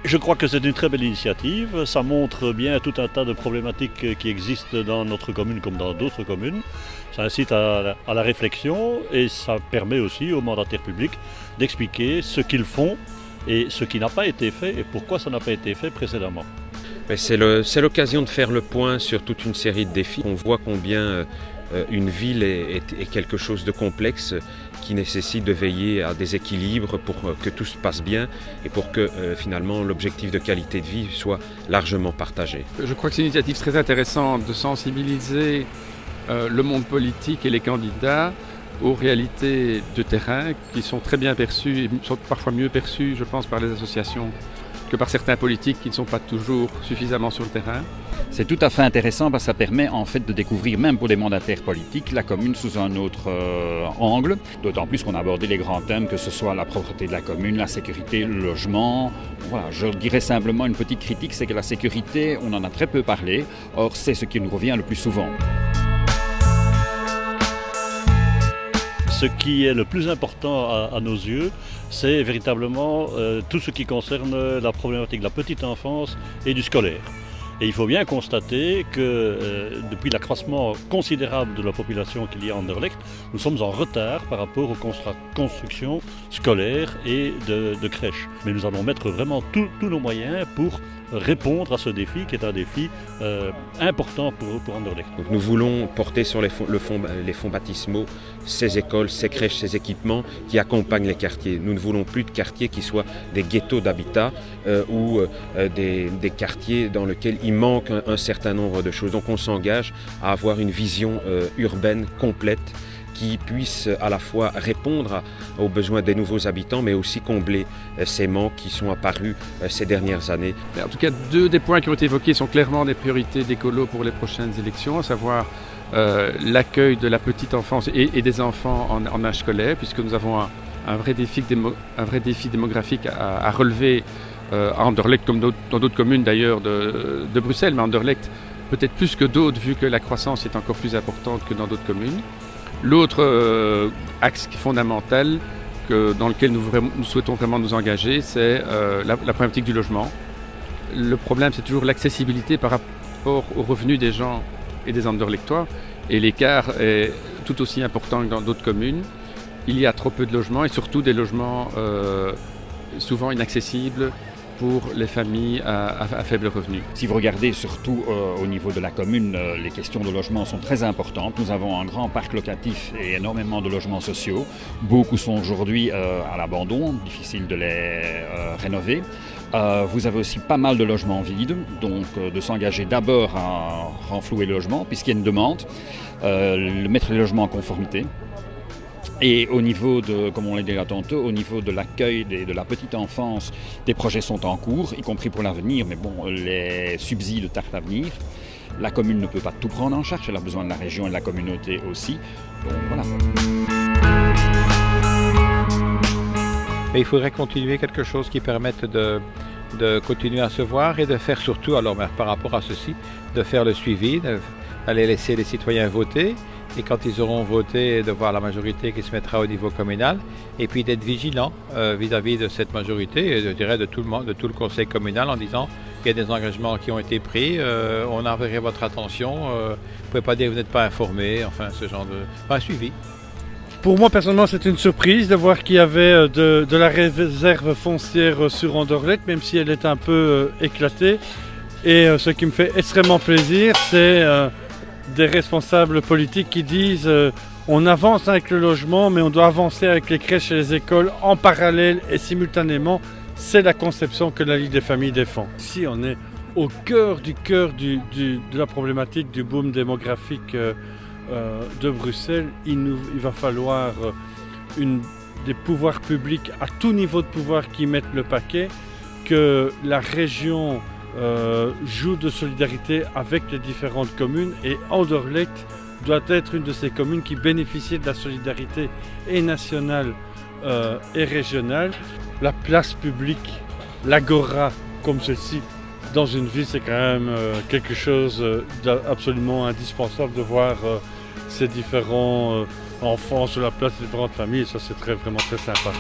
Je crois que c'est une très belle initiative. Ça montre bien tout un tas de problématiques qui existent dans notre commune comme dans d'autres communes. Ça incite à la réflexion et ça permet aussi aux mandataires publics d'expliquer ce qu'ils font et ce qui n'a pas été fait et pourquoi ça n'a pas été fait précédemment. C'est l'occasion de faire le point sur toute une série de défis. On voit combien une ville est quelque chose de complexe qui nécessite de veiller à des équilibres pour que tout se passe bien et pour que finalement l'objectif de qualité de vie soit largement partagé. Je crois que c'est une initiative très intéressante de sensibiliser le monde politique et les candidats aux réalités de terrain qui sont très bien perçues et sont parfois mieux perçues, je pense, par les associations que par certains politiques qui ne sont pas toujours suffisamment sur le terrain. C'est tout à fait intéressant parce que ça permet en fait de découvrir, même pour les mandataires politiques, la commune sous un autre angle. D'autant plus qu'on a abordé les grands thèmes, que ce soit la propreté de la commune, la sécurité, le logement. Voilà, je dirais simplement une petite critique, c'est que la sécurité, on en a très peu parlé. Or, c'est ce qui nous revient le plus souvent. Ce qui est le plus important à nos yeux, c'est véritablement tout ce qui concerne la problématique de la petite enfance et du scolaire. Et il faut bien constater que depuis l'accroissement considérable de la population qu'il y a à Anderlecht, nous sommes en retard par rapport aux constructions scolaires et de crèches. Mais nous allons mettre vraiment tous nos moyens pour répondre à ce défi qui est un défi important pour Anderlecht. Donc nous voulons porter sur les fonds baptismaux ces écoles, ces crèches, ces équipements qui accompagnent les quartiers. Nous ne voulons plus de quartiers qui soient des ghettos d'habitat ou des quartiers dans lesquels il manque un certain nombre de choses. Donc on s'engage à avoir une vision urbaine complète qui puisse à la fois répondre aux besoins des nouveaux habitants, mais aussi combler ces manques qui sont apparus ces dernières années. En tout cas, deux des points qui ont été évoqués sont clairement des priorités d'écolo pour les prochaines élections, à savoir l'accueil de la petite enfance et des enfants en âge scolaire, puisque nous avons un vrai défi démographique à relever à Anderlecht, comme dans d'autres communes d'ailleurs de Bruxelles, mais Anderlecht peut-être plus que d'autres, vu que la croissance est encore plus importante que dans d'autres communes. L'autre axe fondamental dans lequel nous souhaitons vraiment nous engager, c'est la problématique du logement. Le problème, c'est toujours l'accessibilité par rapport aux revenus des gens et des Anderlechtois. Et l'écart est tout aussi important que dans d'autres communes. Il y a trop peu de logements et surtout des logements souvent inaccessibles pour les familles à faible revenu. Si vous regardez surtout au niveau de la commune, les questions de logement sont très importantes. Nous avons un grand parc locatif et énormément de logements sociaux. Beaucoup sont aujourd'hui à l'abandon, difficile de les rénover. Vous avez aussi pas mal de logements vides, donc de s'engager d'abord à renflouer le logement puisqu'il y a une demande, mettre les logements en conformité. Et au niveau de, comme on l'a dit là tantôt, au niveau de l'accueil de la petite enfance, des projets sont en cours, y compris pour l'avenir, mais bon, les subsides tardent à venir. La commune ne peut pas tout prendre en charge, elle a besoin de la région et de la communauté aussi. Donc voilà. Mais il faudrait continuer quelque chose qui permette de continuer à se voir et de faire surtout, alors par rapport à ceci, de faire le suivi, d'aller laisser les citoyens voter. Et quand ils auront voté, de voir la majorité qui se mettra au niveau communal, et puis d'être vigilant vis-à-vis de cette majorité, et je dirais de tout le monde, de tout le conseil communal, en disant qu'il y a des engagements qui ont été pris, on enverrait votre attention, vous ne pouvez pas dire que vous n'êtes pas informé, enfin ce genre de suivi. Pour moi personnellement c'est une surprise de voir qu'il y avait de la réserve foncière sur Anderlecht, même si elle est un peu éclatée. Et ce qui me fait extrêmement plaisir, c'est des responsables politiques qui disent on avance avec le logement, mais on doit avancer avec les crèches et les écoles en parallèle et simultanément. C'est la conception que la Ligue des familles défend. Ici, on est au cœur de la problématique du boom démographique de Bruxelles. Il va falloir des pouvoirs publics à tout niveau de pouvoir qui mettent le paquet, que la région joue de solidarité avec les différentes communes, et Anderlecht doit être une de ces communes qui bénéficie de la solidarité et nationale et régionale. La place publique, l'agora comme celle-ci dans une ville, c'est quand même quelque chose d'absolument indispensable de voir ces différents enfants sur la place des différentes familles, et ça c'est vraiment très sympa.